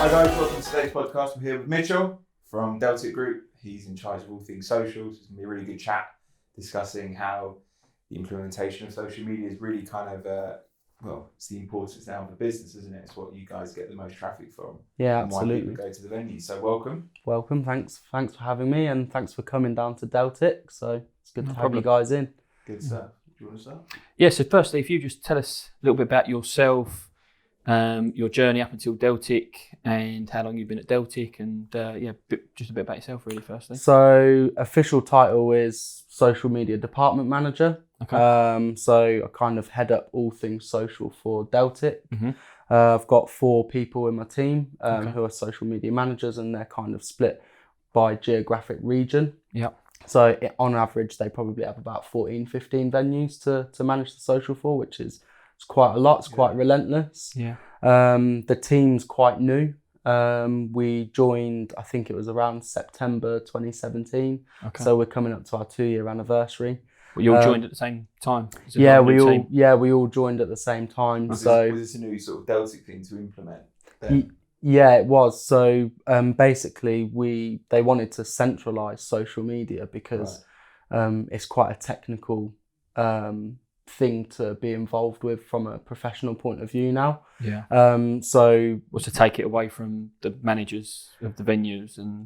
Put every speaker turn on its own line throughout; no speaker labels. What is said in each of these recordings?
Hi guys, welcome to today's podcast. We're here with Mitchell from Deltic Group. He's in charge of all things socials. It's going to be a really good chat discussing how the implementation of social media is really kind of, it's the importance now of the business, isn't it? It's what you guys get the most traffic from.
Yeah,
and
absolutely.
why people go to the venue. So welcome.
Welcome. Thanks for having me, and thanks for coming down to Deltic. So it's good to have you guys in.
Good stuff. Do you want to start?
Yeah, so firstly, if you just tell us a little bit about yourself, your journey up until Deltic and how long you've been at Deltic, and just a bit about yourself really firstly.
So official title is social media department manager.
Okay.
So I kind of head up all things social for Deltic.
Mm-hmm.
I've got 4 people in my team
Okay.
who are social media managers, and they're kind of split by geographic region.
Yeah.
So on average, they probably have about 14, 15 venues to manage the social for, which is it's quite a lot. It's quite relentless.
Yeah.
The team's quite new. We joined, I think it was around September 2017.
Okay.
So we're coming up to our 2-year anniversary.
Well, you all joined at the same time? Is it
Yeah,
like a new team?
we all joined at the same time.
Was
So
this a new sort of Deltic thing to implement then?
yeah, it was. So basically, they wanted to centralise social media because it's quite a technical thing to be involved with from a professional point of view now.
Yeah.
So
Was to take it away from the managers of the venues and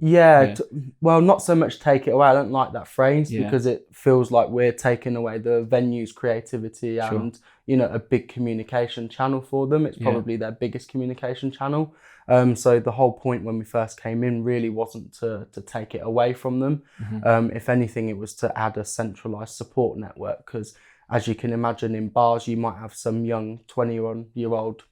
well, not so much take it away. I don't like that phrase because it feels like we're taking away the venue's creativity and a big communication channel for them. It's probably their biggest communication channel. So the whole point when we first came in really wasn't to take it away from them.
Mm-hmm.
If anything, it was to add a centralised support network, because as you can imagine, in bars you might have some young 21-year-old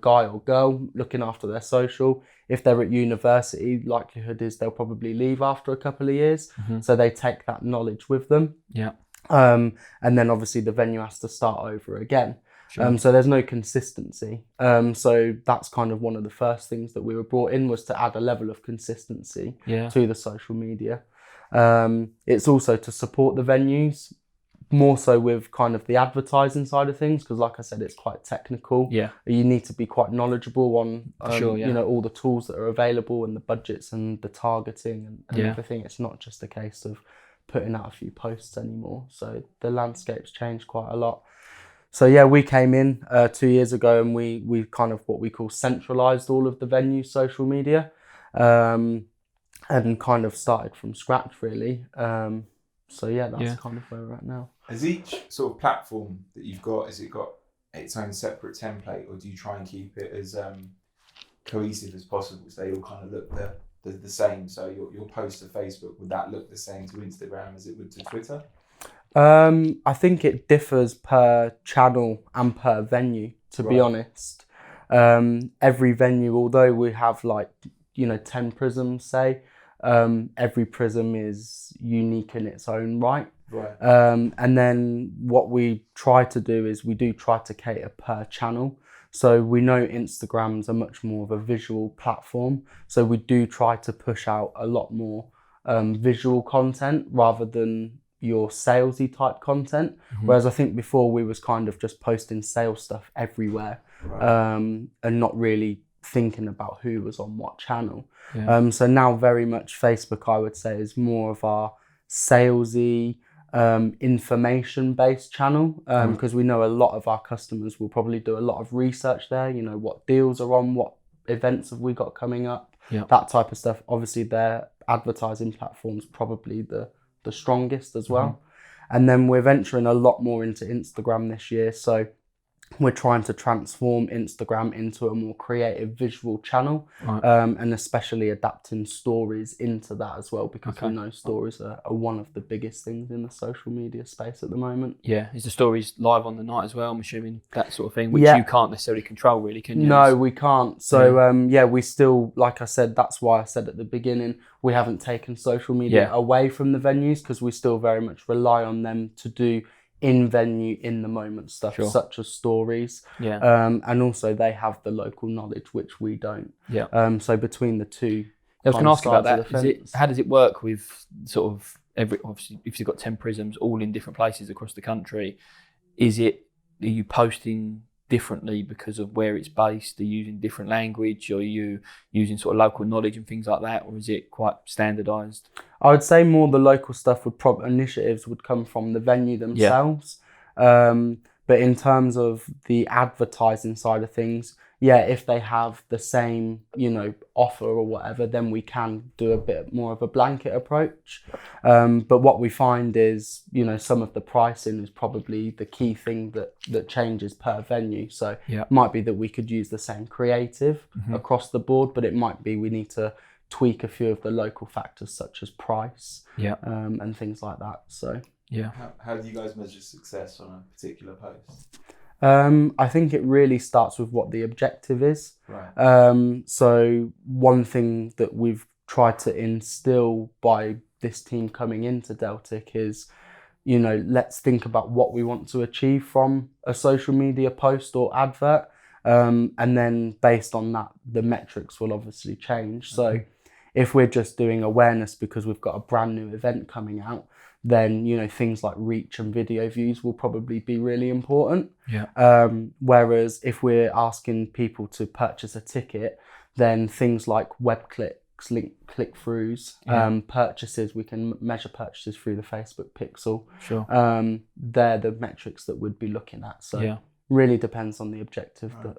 guy or girl looking after their social. If they're at university, likelihood is they'll probably leave after a couple of years.
Mm-hmm.
So they take that knowledge with them.
Yeah.
And then obviously the venue has to start over again.
Sure.
So there's no consistency. So that's kind of one of the first things that we were brought in, was to add a level of consistency to the social media. It's also to support the venues, more so with kind of the advertising side of things, because like I said, it's quite technical.
Yeah.
You need to be quite knowledgeable on all the tools that are available and the budgets and the targeting and everything. It's not just a case of putting out a few posts anymore. So the landscape's changed quite a lot. So yeah, we came in 2 years ago, and we kind of what we call centralised all of the venue's social media, and kind of started from scratch really. So yeah, that's kind of where we're at now.
Has each sort of platform that you've got, has it got its own separate template, or do you try and keep it as cohesive as possible so they all kind of look the same? So your post to Facebook, would that look the same to Instagram as it would to Twitter?
I think it differs per channel and per venue, to be honest. Every venue, although we have 10 prisms, say, every prism is unique in its own right.
Right.
And then what we try to do is we do try to cater per channel. So we know Instagram's a much more of a visual platform. So we do try to push out a lot more visual content rather than your salesy type content. Mm-hmm. Whereas I think before we was kind of just posting sales stuff everywhere, and not really thinking about who was on what channel.
Yeah.
So now very much Facebook, I would say, is more of our salesy, information-based channel, because we know a lot of our customers will probably do a lot of research there. What deals are on, what events have we got coming up, that type of stuff. Obviously, their advertising platform's probably the strongest as well. Mm-hmm. And then we're venturing a lot more into Instagram this year. So we're trying to transform Instagram into a more creative visual channel, and especially adapting stories into that as well, because we know stories are one of the biggest things in the social media space at the moment.
Yeah, is the stories live on the night as well, I'm assuming, that sort of thing, which you can't necessarily control really, can you?
No, we can't. So we still, like I said, that's why I said at the beginning, we haven't taken social media away from the venues, because we still very much rely on them to do in venue, in the moment stuff, such as stories. And also they have the local knowledge, which we don't. So between the two,
I was going to ask about that. How does it work with sort of obviously if you've got 10 prisms all in different places across the country, are you posting differently because of where it's based? Are you using different language, or are you using sort of local knowledge and things like that, or is it quite standardised?
I would say more the local stuff initiatives would come from the venue themselves. But in terms of the advertising side of things, if they have the same, offer or whatever, then we can do a bit more of a blanket approach. But what we find is, some of the pricing is probably the key thing that changes per venue. So it might be that we could use the same creative across the board, but it might be we need to tweak a few of the local factors such as price and things like that. So
how do you guys measure success on a particular post?
I think it really starts with what the objective is.
Right.
So one thing that we've tried to instill by this team coming into Deltic is, let's think about what we want to achieve from a social media post or advert. And then based on that, the metrics will obviously change. So if we're just doing awareness because we've got a brand new event coming out, then, things like reach and video views will probably be really important. Whereas if we're asking people to purchase a ticket, then things like web clicks, click-throughs, purchases, we can measure purchases through the Facebook pixel.
Sure.
They're the metrics that we'd be looking at. So really depends on the objective that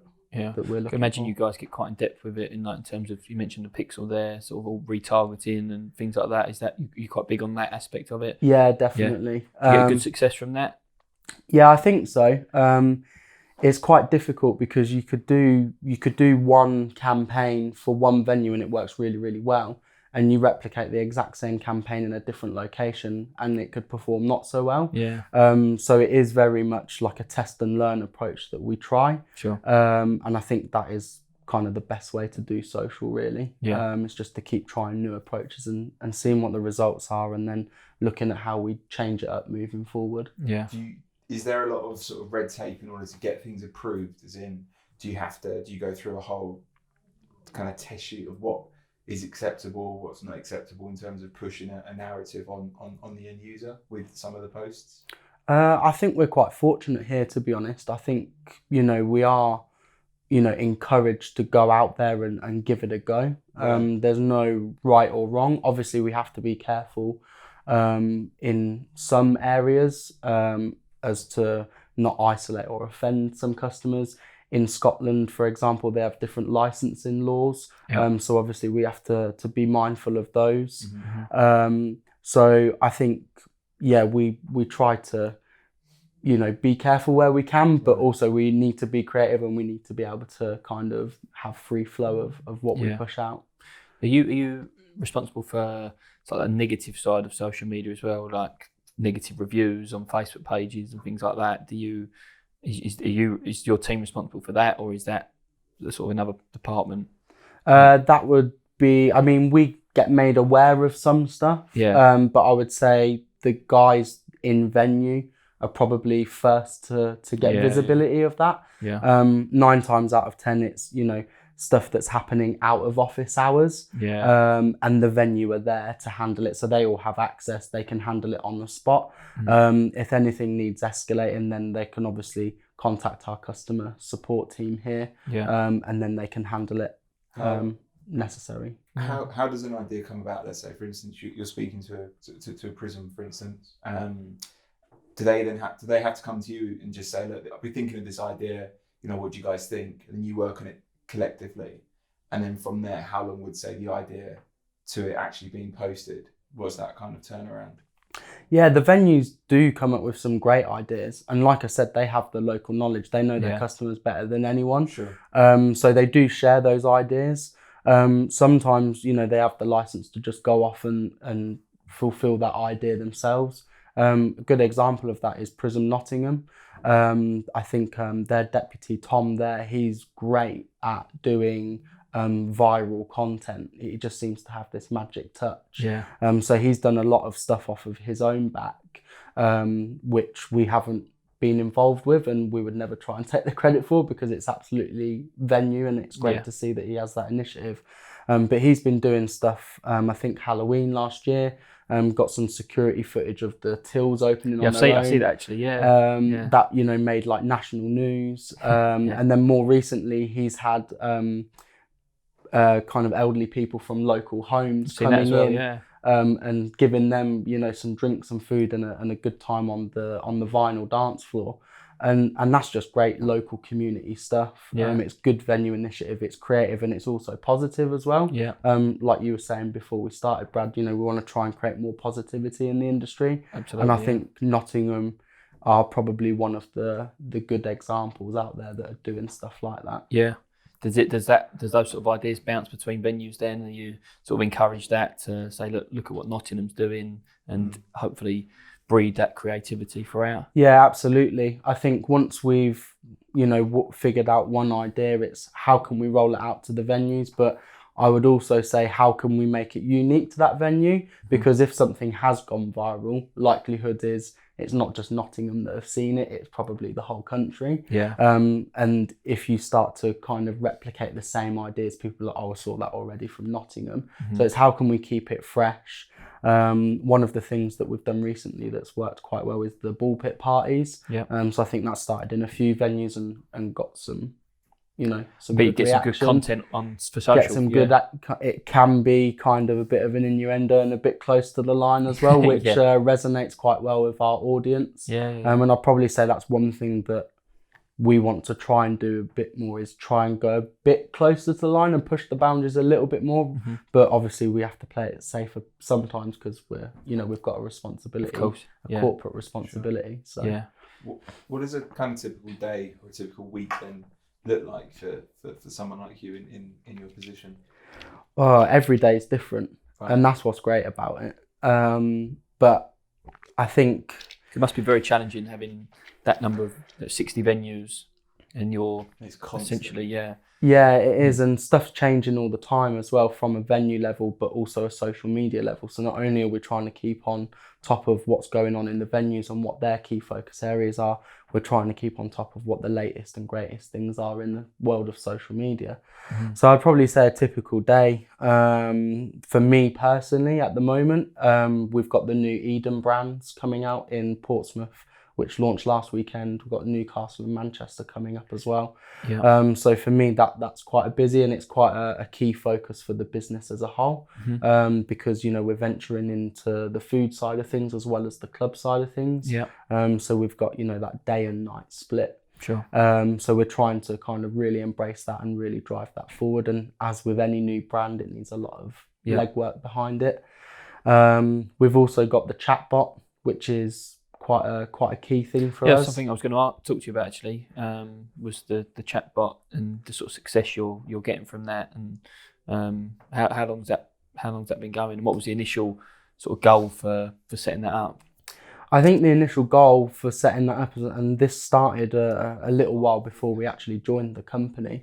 we're looking
I can imagine
for.
you guys get quite in depth with it in terms of, you mentioned the pixel there, sort of all retargeting and things like that. Is that you quite big on that aspect of it?
Yeah, definitely.
You get good success from that?
Yeah, I think so. It's quite difficult because you could do one campaign for one venue and it works really, really well, and you replicate the exact same campaign in a different location and it could perform not so well. So it is very much like a test and learn approach that we try.
Sure.
And I think that is kind of the best way to do social, really. It's just to keep trying new approaches and seeing what the results are, and then looking at how we change it up moving forward.
Is there a lot of sort of red tape in order to get things approved? As in, do you go through a whole kind of test sheet of what is acceptable, what's not acceptable in terms of pushing a narrative on the end user with some of the posts?
I think we're quite fortunate here, to be honest. I think, we are, encouraged to go out there and give it a go. There's no right or wrong. Obviously, we have to be careful in some areas as to not isolate or offend some customers. In Scotland, for example, they have different licensing laws. So obviously we have to be mindful of those. So I think, we try to, be careful where we can, but also we need to be creative and we need to be able to kind of have free flow of what we push out.
Are you responsible for sort of the negative side of social media as well, like negative reviews on Facebook pages and things like that? Is your team responsible for that, or is that sort of another department?
That would be, we get made aware of some stuff. But I would say the guys in venue are probably first to get visibility of that. 9 times out of 10, it's, stuff that's happening out of office hours. And the venue are there to handle it. So they all have access. They can handle it on the spot. If anything needs escalating, then they can obviously contact our customer support team here. And then they can handle it necessary.
How does an idea come about? Let's say, for instance, you're speaking to a Prism, for instance. Do they have to come to you and just say, look, I've been thinking of this idea, what do you guys think? And you work on it collectively, and then from there, how long would say the idea to it actually being posted? Was that kind of turnaround?
Yeah, the venues do come up with some great ideas, and like I said, they have the local knowledge. They know their customers better than anyone. So they do share those ideas. Sometimes they have the license to just go off and fulfill that idea themselves. A good example of that is Prism Nottingham. I think their deputy Tom there, he's great at doing viral content. He just seems to have this magic touch. So he's done a lot of stuff off of his own back, which we haven't been involved with, and we would never try and take the credit for, because it's absolutely venue, and it's great to see that he has that initiative. But he's been doing stuff, I think Halloween last year, got some security footage of the tills opening on
I
their own.
see that actually, yeah.
That, you know, made like national news. And then more recently, he's had kind of elderly people from local homes coming in. And giving them, you know, some drinks and food and a good time on the vinyl dance floor. And that's just great local community stuff. It's good venue initiative, it's creative, and it's also positive as well. Like you were saying before we started, Brad, you know, we want to try and create more positivity in the industry.
Absolutely.
And I think Nottingham are probably one of the good examples out there that are doing stuff like that.
Yeah. Does those sort of ideas bounce between venues then, and you sort of encourage that to say, look at what Nottingham's doing, and hopefully breed that creativity throughout?
Yeah, absolutely. I think once we've, you know, figured out one idea, it's how can we roll it out to the venues, but I would also say how can we make it unique to that venue, because if something has gone viral, likelihood is it's not just Nottingham that have seen it, it's probably the whole country. And if you start to kind of replicate the same ideas, people are like, oh, I saw that already from Nottingham. So it's how can we keep it fresh? One of the things that we've done recently that's worked quite well is the ball pit parties. So I think that started in a few venues and got some, you know, some good reaction.
Some good content on for social.
Get some good. It can be kind of a bit of an innuendo and a bit close to the line as well, which resonates quite well with our audience. And I'd probably say that's one thing that we want to try and do a bit more, is try and go a bit closer to the line and push the boundaries a little bit more. But obviously we have to play it safer sometimes, because we've got a responsibility,
of course,
a corporate responsibility. So
what does a kind of typical day or a typical week then look like for someone like you in your position?
Every day is different, and that's what's great about it. But I think
it must be very challenging having that number of 60 venues, and you're essentially
Yeah, it is, and stuff's changing all the time as well, from a venue level but also a social media level. So not only are we trying to keep on top of what's going on in the venues and what their key focus areas are, we're trying to keep on top of what the latest and greatest things are in the world of social media. So I'd probably say a typical day. For me personally, at the moment, we've got the new Eden brands coming out in Portsmouth, which launched last weekend. We've got Newcastle and Manchester coming up as well. So for me, that's quite a busy, and it's quite a key focus for the business as a whole, because, you know, we're venturing into the food side of things as well as the club side of things. So we've got, you know, that day and night split. So we're trying to kind of really embrace that and really drive that forward. And as with any new brand, it needs a lot of legwork behind it. We've also got the chatbot, which is quite a key thing for us.
Something I was going to talk to you about actually was the chatbot and the sort of success you're getting from that, and how long's that been going, and what was the initial sort of goal for setting that up?
I think the initial goal for setting that up, and this started a little while before we actually joined the company.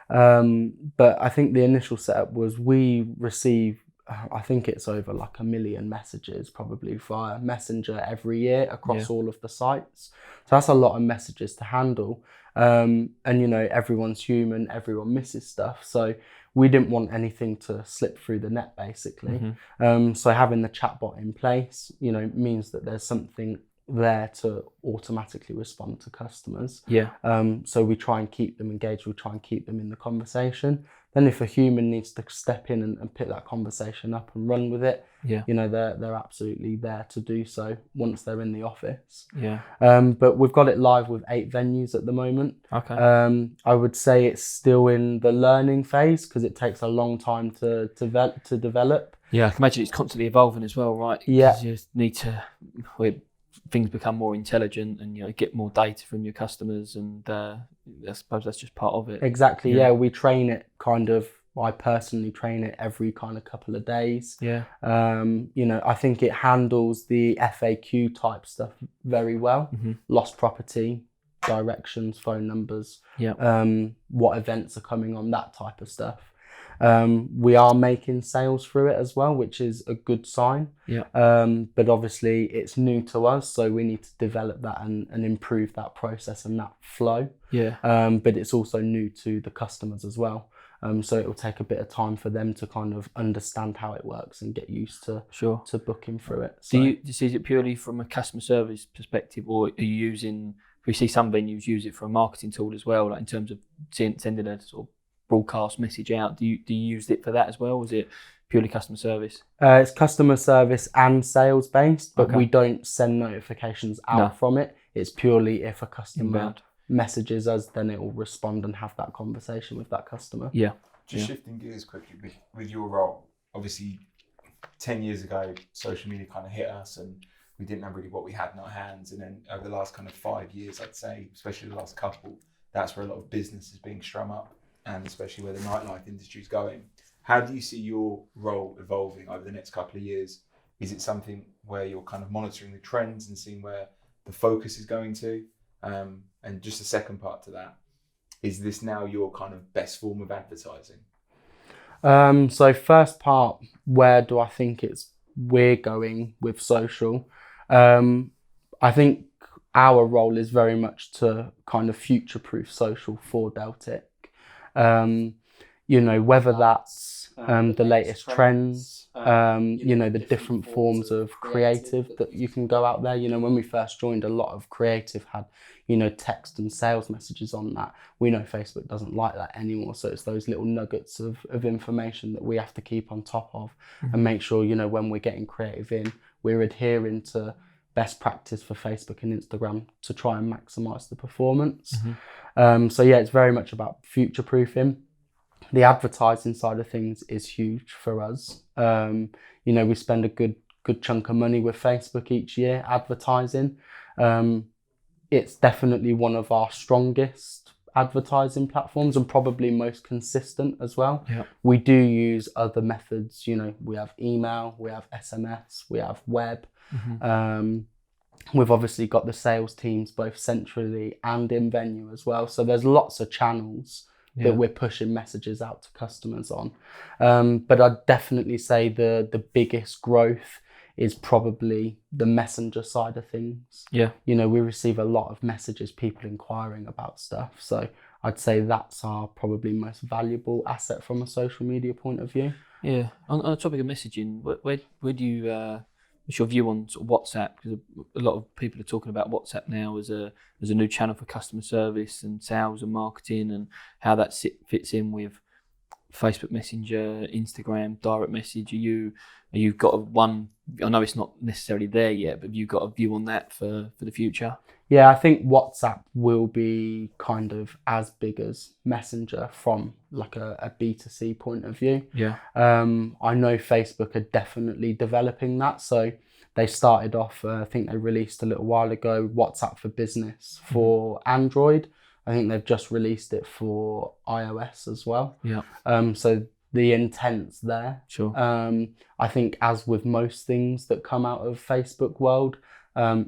But I think the initial setup was we receive, I think it's over like 1 million messages probably via Messenger every year across all of the sites. So that's a lot of messages to handle. And, you know, everyone's human, everyone misses stuff. So we didn't want anything to slip through the net, basically. So having the chatbot in place, you know, means that there's something there to automatically respond to customers. So we try and keep them engaged, we try and keep them in the conversation. Then if a human needs to step in and pick that conversation up and run with it, you know, they're absolutely there to do so once they're in the office. But we've got it live with 8 venues at the moment. I would say it's still in the learning phase, because it takes a long time to develop.
I can imagine it's constantly evolving as well, right? You just need to, things become more intelligent, and, you know, get more data from your customers, and I suppose that's just part of it.
Exactly. We train it I personally train it every kind of couple of days. You know, I think it handles the FAQ type stuff very well. Lost property, directions, phone numbers, what events are coming on, that type of stuff. We are making sales through it as well, which is a good sign. But obviously it's new to us, so we need to develop that and improve that process and that flow. But it's also new to the customers as well. So it will take a bit of time for them to kind of understand how it works and get used to booking through it. So,
do you see it purely from a customer service perspective, or are you using? We see some venues use it for a marketing tool as well, like in terms of sending a sort of broadcast message out. Do you use it for that as well? Or is it purely customer service?
It's customer service and sales based, but we don't send notifications out from it. It's purely if a customer messages us, then it will respond and have that conversation with that customer.
Yeah.
Just shifting gears quickly with your role. Obviously, 10 years ago, social media kind of hit us and we didn't know really what we had in our hands. And then over the last kind of 5 years, I'd say, especially the last couple, that's where a lot of business is being strung up, and especially where the nightlife industry is going. How do you see your role evolving over the next couple of years? Is it something where you're kind of monitoring the trends and seeing where the focus is going to? And just the second part to that, is this now your kind of best form of advertising?
So first part, where do I think we're going with social? I think our role is very much to kind of future-proof social for Deltic. Whether that's the latest trends, the different forms of creative that you can go out there. When we first joined, a lot of creative had, text and sales messages on that. We know Facebook doesn't like that anymore. So it's those little nuggets of information that we have to keep on top of and make sure, when we're getting creative in, we're adhering to best practice for Facebook and Instagram to try and maximize the performance. It's very much about future proofing. The advertising side of things is huge for us. We spend a good chunk of money with Facebook each year advertising. It's definitely one of our strongest advertising platforms and probably most consistent as well.
Yeah.
We do use other methods. We have email, we have SMS, we have web. We've obviously got the sales teams both centrally and in venue as well. So there's lots of channels that we're pushing messages out to customers on. But I'd definitely say the biggest growth is probably the messenger side of things.
Yeah.
We receive a lot of messages, people inquiring about stuff. So I'd say that's our probably most valuable asset from a social media point of view.
Yeah. On the topic of messaging, where do you, what's your view on sort of WhatsApp? Because a lot of people are talking about WhatsApp now as a new channel for customer service and sales and marketing, and how that fits in with Facebook Messenger, Instagram, direct message. You've got one. I know it's not necessarily there yet, but have you got a view on that for the future?
Yeah, I think WhatsApp will be kind of as big as Messenger from like a B2C point of view.
Yeah.
I know Facebook are definitely developing that. So they started off, I think they released a little while ago, WhatsApp for Business for Android. I think they've just released it for iOS as well.
Yeah.
So the intent's there.
Sure.
I think as with most things that come out of Facebook world,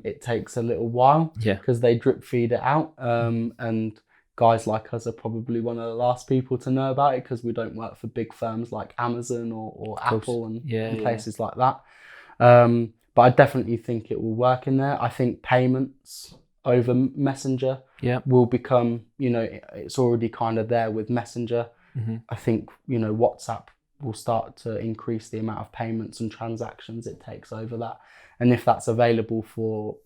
it takes a little while because they drip feed it out. And guys like us are probably one of the last people to know about it because we don't work for big firms like Amazon or Apple and places like that. But I definitely think it will work in there. I think payments over Messenger will become, it's already kind of there with Messenger. I think, WhatsApp will start to increase the amount of payments and transactions it takes over that. And if that's available for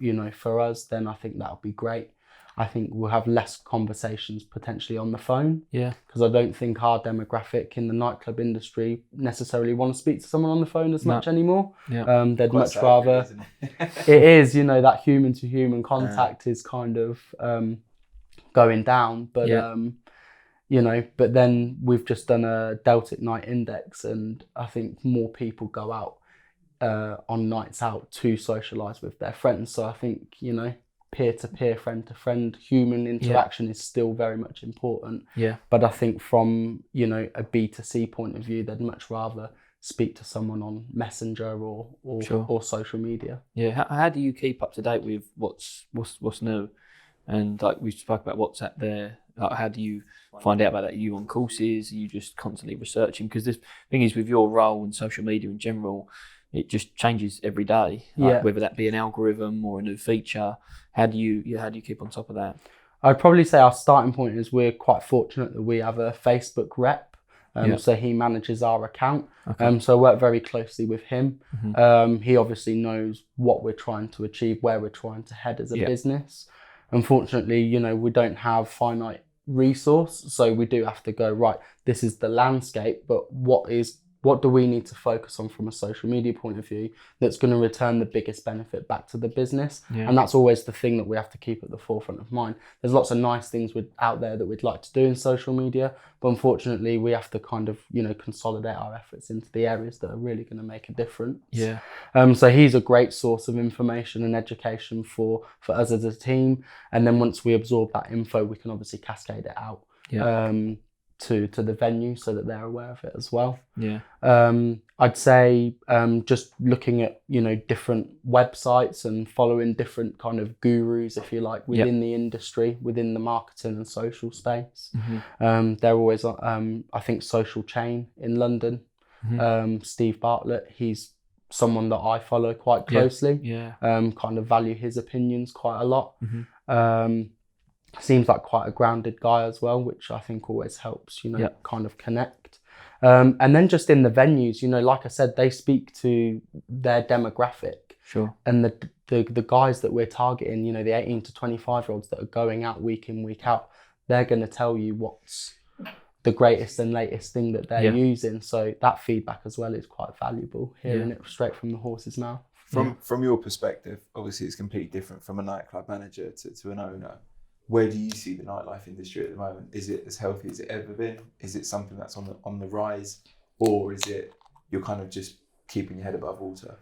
us, then I think that'll be great. I think we'll have less conversations potentially on the phone. Yeah. Because I don't think our demographic in the nightclub industry necessarily want to speak to someone on the phone as much anymore. Yeah. They'd much rather. It is, that human to human contact is kind of going down. But but then we've just done a Deltic night index, and I think more people go out on nights out to socialise with their friends. So I think, peer-to-peer, friend-to-friend, human interaction is still very much important. Yeah. But I think from, a B2C point of view, they'd much rather speak to someone on Messenger or social media.
Yeah. How do you keep up to date with what's new? And like we spoke about WhatsApp there, like how do you find out about that? Are you on courses? Are you just constantly researching? Because the thing is, with your role in social media in general, it just changes every day. Like whether that be an algorithm or a new feature, how do you keep on top of that?
I'd probably say our starting point is we're quite fortunate that we have a Facebook rep. So he manages our account.
Okay.
So I work very closely with him.
Mm-hmm.
He obviously knows what we're trying to achieve, where we're trying to head as a business. Unfortunately, you know, we don't have finite resource, so we do have to go, right, this is the landscape, but what do we need to focus on from a social media point of view that's going to return the biggest benefit back to the business? And that's always the thing that we have to keep at the forefront of mind. There's lots of nice things out there that we'd like to do in social media, but unfortunately we have to kind of, you know, consolidate our efforts into the areas that are really going to make a difference. So he's a great source of information and education for us as a team, and then once we absorb that info, we can obviously cascade it out to the venue so that they're aware of it as well. I'd say just looking at, you know, different websites and following different kind of gurus, if you like, within the industry, within the marketing and social space. They're always I think Social Chain in London, Steve Bartlett, he's someone that I follow quite closely. Kind of value his opinions quite a lot. Seems like quite a grounded guy as well, which I think always helps, you know, kind of connect. And then just in the venues, you know, like I said, they speak to their demographic. And the guys that we're targeting, you know, the 18 to 25-year-olds that are going out week in, week out, they're going to tell you what's the greatest and latest thing that they're using. So that feedback as well is quite valuable, hearing it straight from the horse's mouth.
From your perspective, obviously it's completely different from a nightclub manager to an owner. Where do you see the nightlife industry at the moment? Is it as healthy as it ever been? Is it something that's on the rise, or is it you're kind of just keeping your head above water?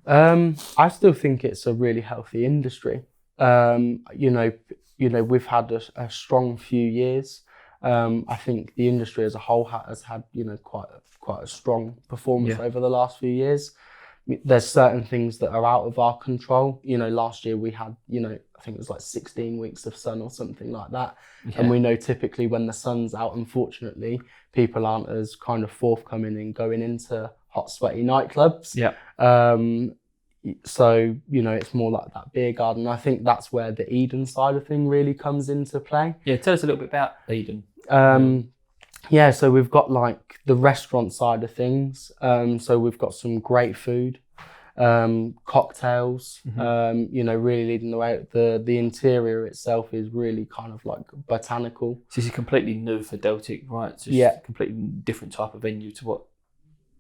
I still think it's a really healthy industry. You know, we've had a strong few years. I think the industry as a whole has had, you know, quite a strong performance over the last few years. There's certain things that are out of our control. You know, last year we had, you know, I think it was like 16 weeks of sun or something like that. And we know typically when the sun's out, unfortunately, people aren't as kind of forthcoming in going into hot, sweaty nightclubs. So, you know, it's more like that beer garden. I think that's where the Eden side of thing really comes into play.
Tell us a little bit about Eden.
So we've got like the restaurant side of things. So we've got some great food, cocktails, you know, really leading the way. The interior itself is really kind of like botanical.
So this is completely new for Deltic, right? It's just a completely different type of venue to what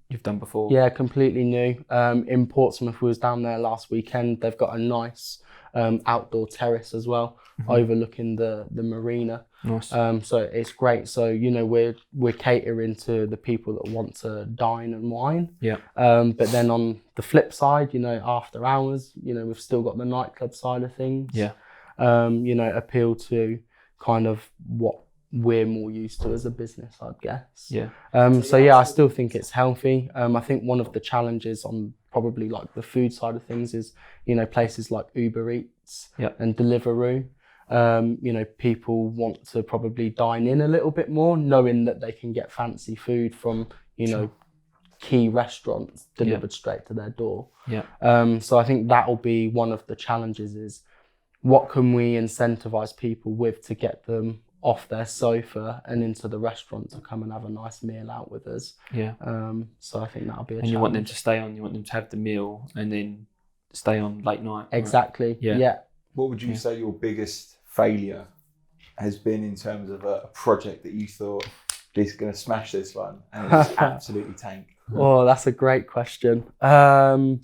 you've done before.
Yeah, completely new. In Portsmouth, we was down there last weekend. They've got a nice outdoor terrace as well, overlooking the marina.
Nice.
So it's great. So, you know, we're catering to the people that want to dine and wine. But then on the flip side, you know, after hours, you know, we've still got the nightclub side of things. You know, appeal to kind of what we're more used to as a business, I'd guess. I still think it's healthy. I think one of the challenges on probably like the food side of things is, you know, places like Uber Eats and Deliveroo. You know, people want to probably dine in a little bit more, knowing that they can get fancy food from, you know, key restaurants delivered straight to their door. So I think that'll be one of the challenges is what can we incentivize people with to get them off their sofa and into the restaurant to come and have a nice meal out with us. So I think that'll be a challenge.
And you want them to stay on, you want them to have the meal and then stay on late night.
Exactly.
Right?
What would you say your biggest failure has been in terms of a project that you thought this is going to smash this one and it's absolutely tanked?
Oh, that's a great question. I'm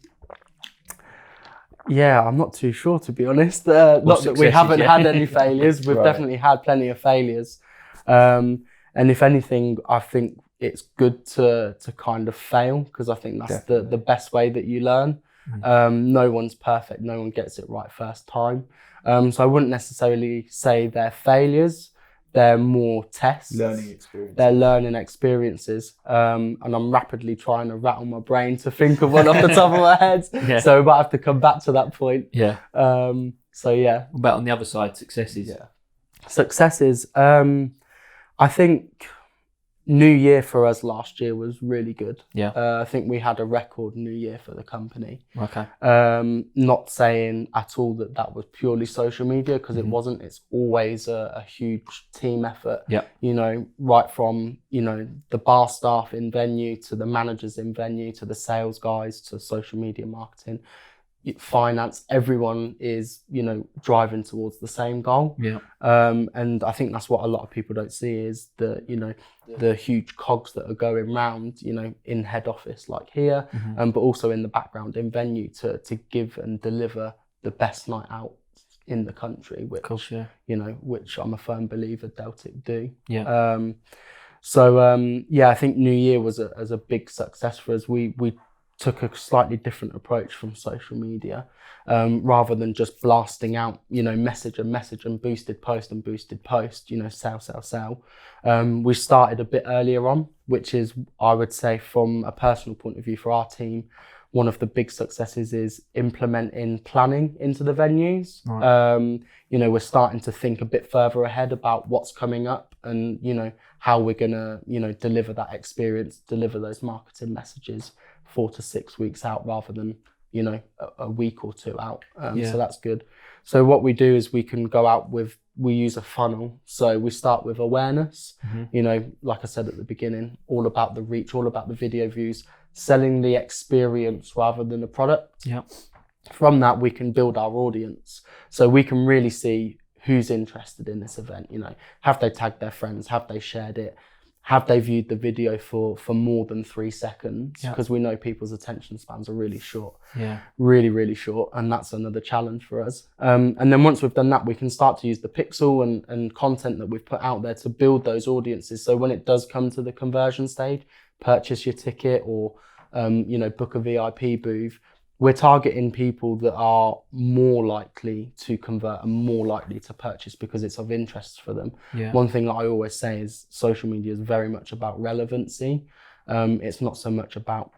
not too sure, to be honest. Not that we haven't had any failures. We've definitely had plenty of failures. And if anything, I think it's good to kind of fail, because I think that's the best way that you learn. No one's perfect. No one gets it right first time. So I wouldn't necessarily say they're failures. They're more tests.
Learning experiences.
They're learning experiences. And I'm rapidly trying to rattle my brain to think of one off the top of my head. So we might have to come back to that point.
What about on the other side, successes?
Successes. I think, New Year for us last year was really good.
Yeah.
I think we had a record New Year for the company.
Okay.
Not saying at all that was purely social media, because it wasn't. It's always a huge team effort.
Yeah.
You know, right from, you know, the bar staff in venue to the managers in venue to the sales guys to social media marketing, finance, everyone is, you know, driving towards the same goal.
Yeah.
And I think that's what a lot of people don't see is the, you know, the huge cogs that are going round, you know, in head office like here, but also in the background in venue to give and deliver the best night out in the country, which, you know, which I'm a firm believer Deltic do.
Yeah.
Yeah, I think New Year was a big success for us. We took a slightly different approach from social media, rather than just blasting out, you know, message and boosted post, you know, sell. We started a bit earlier on, which is, I would say, from a personal point of view for our team, one of the big successes is implementing planning into the venues.
Right.
You know, we're starting to think a bit further ahead about what's coming up and, you know, how we're gonna, you know, deliver that experience, deliver those marketing messages 4 to 6 weeks out rather than, you know, a week or two out. So that's good. So what we do is we can go out with, we use a funnel. So we start with awareness, you know, like I said at the beginning, all about the reach, all about the video views, selling the experience rather than the product.
Yeah.
From that, we can build our audience. So we can really see who's interested in this event. You know, have they tagged their friends? Have they shared it? Have they viewed the video for more than 3 seconds? Because we know people's attention spans are really short.
Yeah.
Really, really short. And that's another challenge for us. And then once we've done that, we can start to use the pixel and content that we've put out there to build those audiences. So when it does come to the conversion stage, purchase your ticket or, you know, book a VIP booth, we're targeting people that are more likely to convert and more likely to purchase because it's of interest for them.
Yeah.
One thing that I always say is social media is very much about relevancy. It's not so much about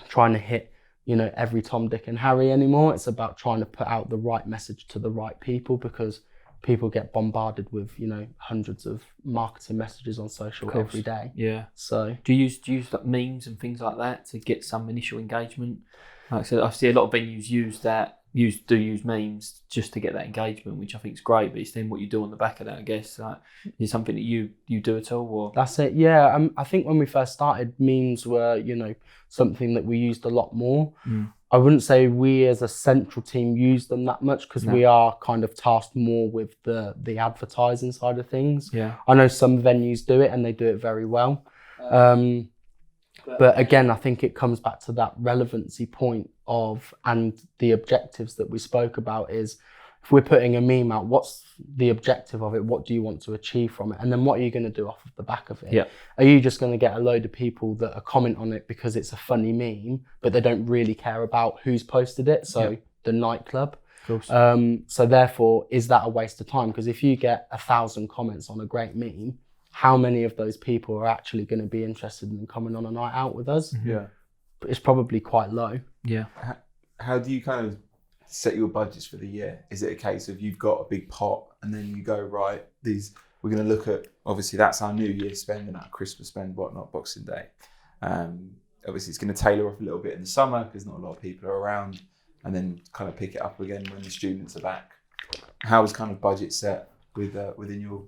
trying to hit, you know, every Tom, Dick and Harry anymore. It's about trying to put out the right message to the right people, because people get bombarded with, you know, hundreds of marketing messages on social every day.
Yeah.
So
do you use like memes and things like that to get some initial engagement? Like I said, I see a lot of venues use memes just to get that engagement, which I think is great. But it's then what you do on the back of that, I guess. Like, is it something that you do at all? Or?
That's it. Yeah. I think when we first started, memes were, you know, something that we used a lot more. I wouldn't say we as a central team use them that much because we are kind of tasked more with the advertising side of things.
Yeah.
I know some venues do it and they do it very well. But again, I think it comes back to that relevancy point of, and the objectives that we spoke about is, if we're putting a meme out, what's the objective of it? What do you want to achieve from it? And then what are you going to do off of the back of it?
Yeah.
Are you just going to get a load of people that are comment on it because it's a funny meme, but they don't really care about who's posted it? So the nightclub.
Of course.
So therefore, is that a waste of time? Because if you get 1,000 comments on a great meme, how many of those people are actually going to be interested in coming on a night out with us?
Yeah.
It's probably quite low.
Yeah.
How do you kind of set your budgets for the year? Is it a case of you've got a big pot and then you go, right, we're going to look at, obviously that's our New Year spend and our Christmas spend, whatnot, Boxing Day. Obviously it's going to tailor off a little bit in the summer because not a lot of people are around, and then kind of pick it up again when the students are back. How is kind of budget set within your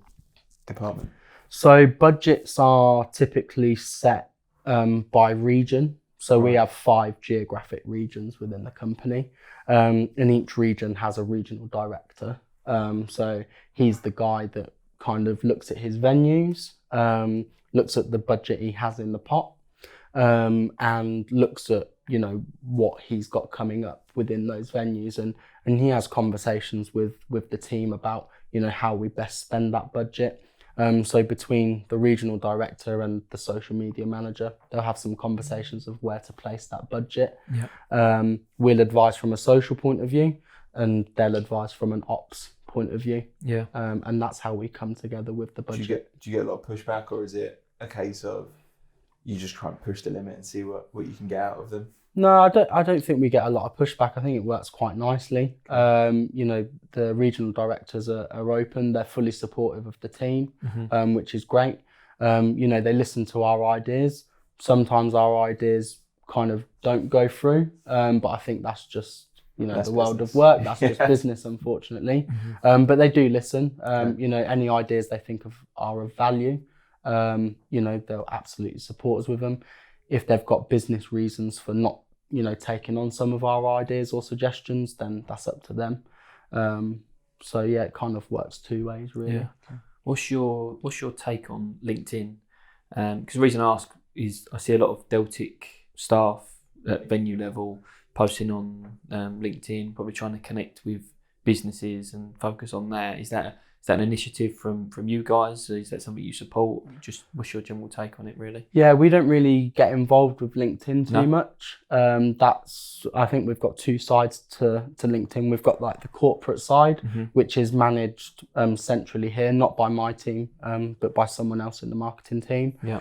department? So
budgets are typically set by region. So we have 5 geographic regions within the company, and each region has a regional director. So he's the guy that kind of looks at his venues, looks at the budget he has in the pot, and looks at, you know, what he's got coming up within those venues, and he has conversations with the team about, you know, how we best spend that budget. So between the regional director and the social media manager, they'll have some conversations of where to place that budget.
Yeah.
We'll advise from a social point of view, and they'll advise from an ops point of view.
Yeah.
And that's how we come together with the budget.
Do you get a lot of pushback, or is it a case of you just try and push the limit and see what you can get out of them?
No, I don't think we get a lot of pushback. I think it works quite nicely. You know, the regional directors are open. They're fully supportive of the team, which is great. They listen to our ideas. Sometimes our ideas kind of don't go through, but I think that's just
That's
the world
business.
of work. That's just business, unfortunately. But they do listen. Any ideas they think are of value, they'll absolutely support us with them. If they've got business reasons for not taking on some of our ideas or suggestions, then that's up to them. It kind of works two ways, really.
Yeah. What's your take on LinkedIn? Because the reason I ask is I see a lot of Deltic staff at venue level posting on LinkedIn, probably trying to connect with businesses and focus on that. Is that an initiative from you guys? Is that something you support? Just what's your general take on it, really?
Yeah, we don't really get involved with LinkedIn too much. I think we've got two sides to LinkedIn. We've got like the corporate side, which is managed centrally here, not by my team, but by someone else in the marketing team.
Yeah.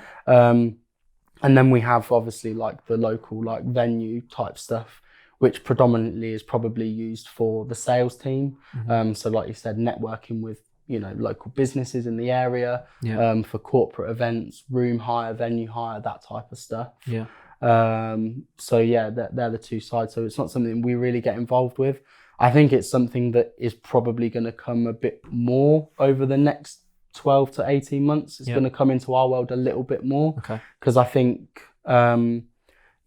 And then we have obviously like the local like venue type stuff, which predominantly is probably used for the sales team. So like you said, networking with local businesses in the area, for corporate events, room hire, venue hire, that type of stuff.
Yeah.
They're the two sides. So it's not something we really get involved with. I think it's something that is probably going to come a bit more over the next 12 to 18 months. It's going to come into our world a little bit more.
Okay.
Because I think,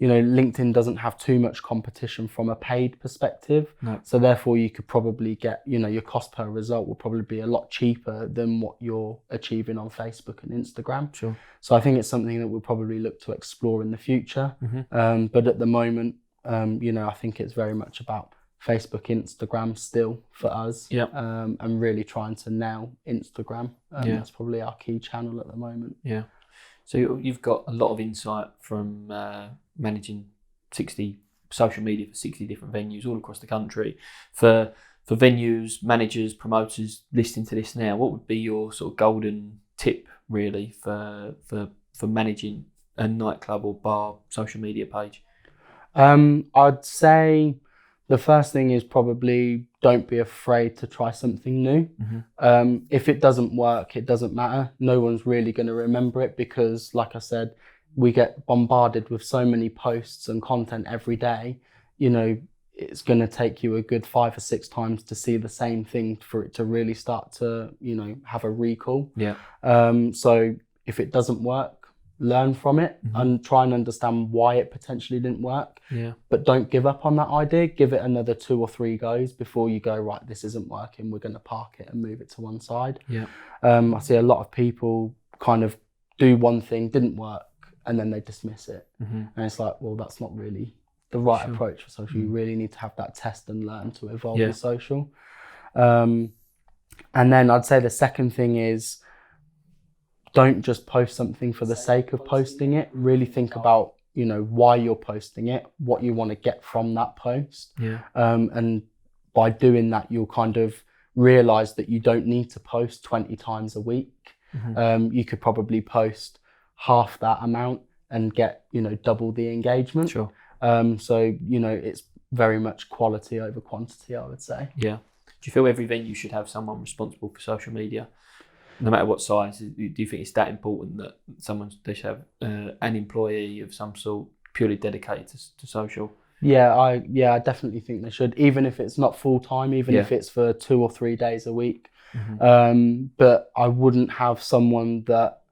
LinkedIn doesn't have too much competition from a paid perspective.
No.
So therefore you could probably get, your cost per result will probably be a lot cheaper than what you're achieving on Facebook and Instagram.
Sure.
So I think it's something that we'll probably look to explore in the future. But at the moment, I think it's very much about Facebook, Instagram still for us.
Yeah.
And really trying to nail Instagram. That's probably our key channel at the moment.
Yeah. So you've got a lot of insight from managing 60 social media for 60 different venues all across the country. For venues, managers, promoters listening to this now, what would be your sort of golden tip really for managing a nightclub or bar social media page?
I'd say the first thing is probably don't be afraid to try something new. If it doesn't work, it doesn't matter. No one's really going to remember it because, like I said, we get bombarded with so many posts and content every day. It's going to take you a good 5 or 6 times to see the same thing for it to really start to, have a recall.
Yeah.
So if it doesn't work, learn from it and try and understand why it potentially didn't work.
Yeah.
But don't give up on that idea. Give it another 2 or 3 goes before you go, right, this isn't working. We're going to park it and move it to one side.
Yeah.
I see a lot of people kind of do one thing, didn't work, and then they dismiss it. And it's like, well, that's not really the right approach for social. You really need to have that test and learn to evolve with social. And then I'd say the second thing is, don't just post something for the sake of posting it. Really think about, why you're posting it, what you want to get from that post.
Yeah.
And by doing that, you'll kind of realize that you don't need to post 20 times a week. You could probably post half that amount and get, double the engagement.
Sure.
It's very much quality over quantity, I would say.
Yeah. Do you feel every venue should have someone responsible for social media? No matter what size, do you think it's that important that they should have an employee of some sort purely dedicated to social?
Yeah, I definitely think they should, even if it's not full time, even if it's for 2 or 3 days a week. But I wouldn't have someone that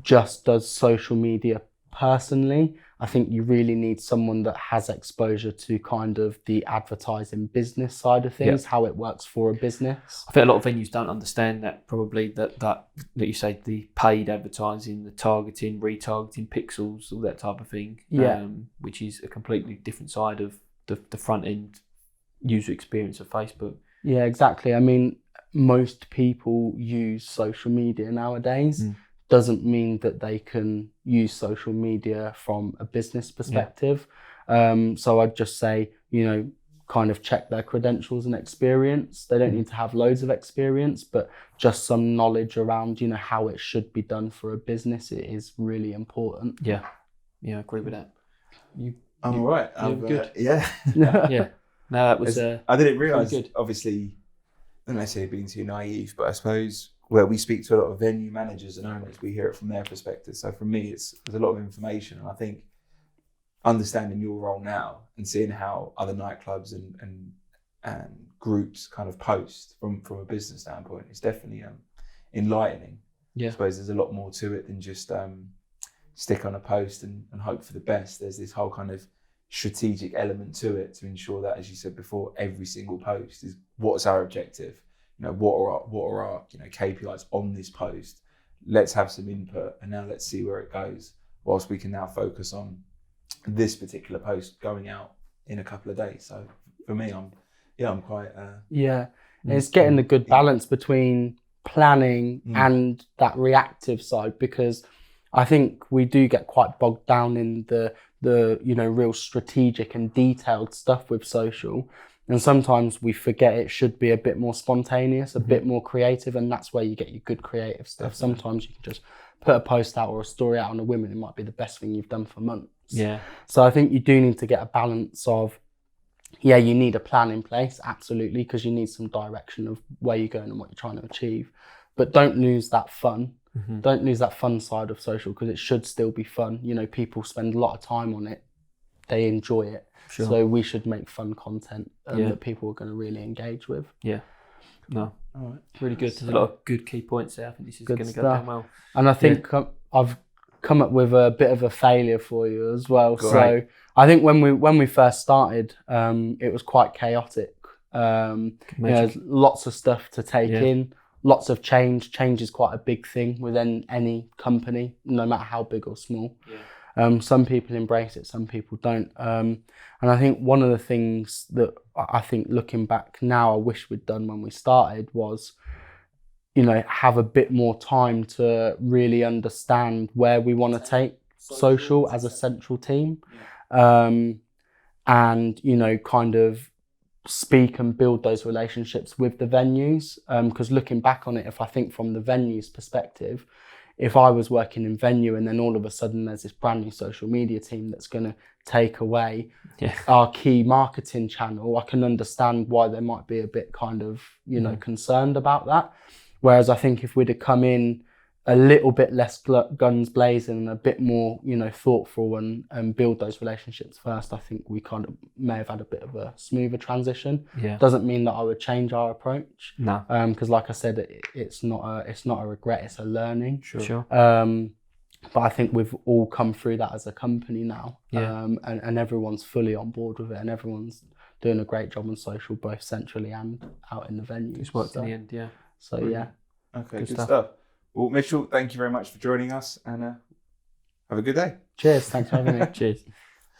just does social media personally. I think you really need someone that has exposure to kind of the advertising business side of things, how it works for a business.
I think a lot of venues don't understand that probably that you say the paid advertising, the targeting, retargeting pixels, all that type of thing. Which is a completely different side of the front end user experience of Facebook.
Yeah, exactly. I mean, most people use social media nowadays. Doesn't mean that they can use social media from a business perspective. So I'd just say, kind of check their credentials and experience. They don't need to have loads of experience, but just some knowledge around, how it should be done for a business. It is really important.
Yeah, I agree with that.
I'm all right.
I'm good.
Yeah.
No, that was.
I didn't realise, obviously, I don't necessarily being too naive, but I suppose where we speak to a lot of venue managers and owners, we hear it from their perspective. So for me, there's a lot of information, and I think understanding your role now and seeing how other nightclubs and groups kind of post from a business standpoint is definitely enlightening.
Yeah.
I suppose there's a lot more to it than just stick on a post and hope for the best. There's this whole kind of strategic element to it to ensure that, as you said before, every single post is what's our objective. What are our KPIs on this post? Let's have some input, and now let's see where it goes. Whilst we can now focus on this particular post going out in a couple of days. So for me, I'm quite.
It's getting the good balance between planning and that reactive side, because I think we do get quite bogged down in the real strategic and detailed stuff with social. And sometimes we forget it should be a bit more spontaneous, a bit more creative, and that's where you get your good creative stuff.
Definitely.
Sometimes you can just put a post out or a story out on a whim, and it might be the best thing you've done for months.
Yeah.
So I think you do need to get a balance of, you need a plan in place, absolutely, because you need some direction of where you're going and what you're trying to achieve. But don't lose that fun. Don't lose that fun side of social, because it should still be fun. People spend a lot of time on it. They enjoy it.
Sure.
So we should make fun content that people are going to really engage with.
Yeah. No.
All right.
Really good. There's a lot of good key points there. I think this is going to go down well.
And I think I've come up with a bit of a failure for you as well.
Great.
So I think when we first started, it was quite chaotic. Lots of stuff to take in, lots of change. Change is quite a big thing within any company, no matter how big or small. Some people embrace it, some people don't. And I think one of the things that I think, looking back now, I wish we'd done when we started was, have a bit more time to really understand where we want to take social as a central team. And, kind of speak and build those relationships with the venues. Because looking back on it, if I think from the venues perspective, if I was working in venue and then all of a sudden there's this brand new social media team that's going to take away our key marketing channel, I can understand why they might be a bit kind of, concerned about that. Whereas I think if we'd have come in a little bit less guns blazing and a bit more, thoughtful and build those relationships first, I think we kind of may have had a bit of a smoother transition. Doesn't mean that I would change our approach.
No.
Because like I said, it's not a regret, it's a learning.
Sure.
But I think we've all come through that as a company now. And everyone's fully on board with it, and everyone's doing a great job on social, both centrally and out in the venues.
It's worked in the end, yeah.
So
Brilliant.
Okay, good stuff. Well, Mitchell, thank you very much for joining us, and have a good day.
Cheers. Thanks for having me.
Cheers.